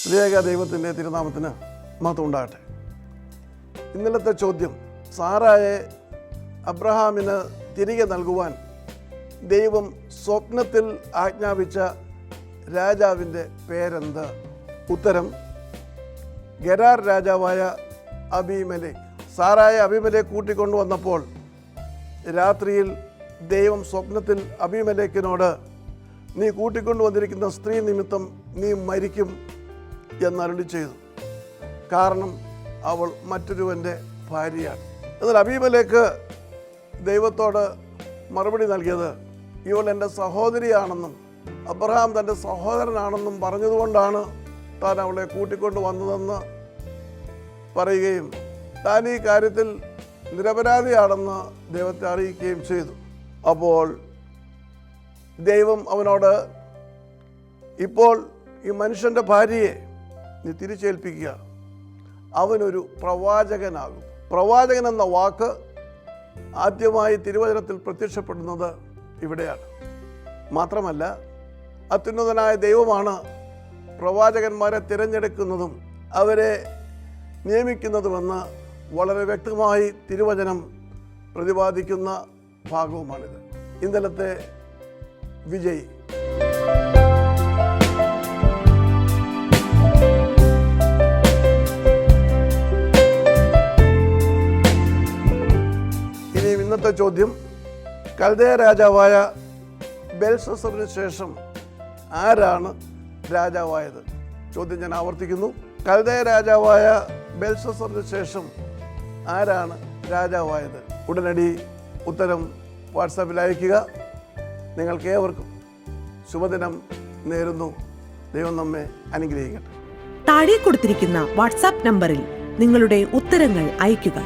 ത്രിയേക ദൈവത്തിൻ്റെ തിരുനാമത്തിന് മഹത്വം ഉണ്ടാകട്ടെ. ഇന്നലത്തെ ചോദ്യം, സാറായെ അബ്രഹാമിന് തിരികെ നൽകുവാൻ ദൈവം സ്വപ്നത്തിൽ ആജ്ഞാപിച്ച രാജാവിൻ്റെ പേരെന്ത്? ഉത്തരം, ഗെരാർ രാജാവായ അബീമേലെക്ക്. സാറായെ അബീമേലെക്ക് കൂട്ടിക്കൊണ്ടുവന്നപ്പോൾ രാത്രിയിൽ ദൈവം സ്വപ്നത്തിൽ അബീമേലെക്കിനോട്, നീ കൂട്ടിക്കൊണ്ടുവന്നിരിക്കുന്ന സ്ത്രീ നിമിത്തം നീ മരിക്കും എന്നരുളി ചെയ്തു. കാരണം അവൾ മറ്റൊരുവൻ്റെ ഭാര്യയാണ്. എന്നാൽ അബീമേലെക്ക് ദൈവത്തോട് മറുപടി നൽകിയത്, ഇവൾ എൻ്റെ സഹോദരിയാണെന്നും അബ്രഹാം തൻ്റെ സഹോദരനാണെന്നും പറഞ്ഞതുകൊണ്ടാണ് താൻ അവളെ കൂട്ടിക്കൊണ്ട് വന്നതെന്ന് പറയുകയും താൻ ഈ കാര്യത്തിൽ നിരപരാധിയാണെന്ന് ദൈവത്തെ അറിയിക്കുകയും ചെയ്തു. അപ്പോൾ ദൈവം അവനോട്, ഇപ്പോൾ ഈ മനുഷ്യൻ്റെ ഭാര്യയെ നീ തിരിച്ചേൽപ്പിക്കുക, അവനൊരു പ്രവാചകനാകും. പ്രവാചകൻ എന്ന വാക്ക് ആദ്യമായി തിരുവചനത്തിൽ പ്രത്യക്ഷപ്പെടുന്നത് ഇവിടെയാണ്. മാത്രമല്ല, അത്യുന്നതനായ ദൈവമാണ് പ്രവാചകന്മാരെ തിരഞ്ഞെടുക്കുന്നതും അവരെ നിയമിക്കുന്നതുമെന്ന് വളരെ വ്യക്തമായി തിരുവചനം പ്രതിപാദിക്കുന്ന ഭാഗവുമാണിത്. ഇന്നലത്തെ വിജയി. ഇനി ഇന്നത്തെ ചോദ്യം, കൽദയ രാജാവായ ബെൽഷസ്സറിന് ശേഷം ആരാണ് രാജാവായത്? ചോദ്യം ഞാൻ ആവർത്തിക്കുന്നു, കൽദയ രാജാവായ ബെൽഷസ്സറിന് ശേഷം ആരാണ് രാജാവായത്? ഉടനടി ഉത്തരം വാട്സാപ്പിൽ അയയ്ക്കുക. നിങ്ങൾക്ക് ഏവർക്കും ശുഭദിനം നേരുന്നു. ദൈവം നമ്മെ അനുഗ്രഹിക്കട്ടെ. താഴെ കൊടുത്തിരിക്കുന്ന വാട്സാപ്പ് നമ്പറിൽ നിങ്ങളുടെ ഉത്തരങ്ങൾ അയയ്ക്കുക.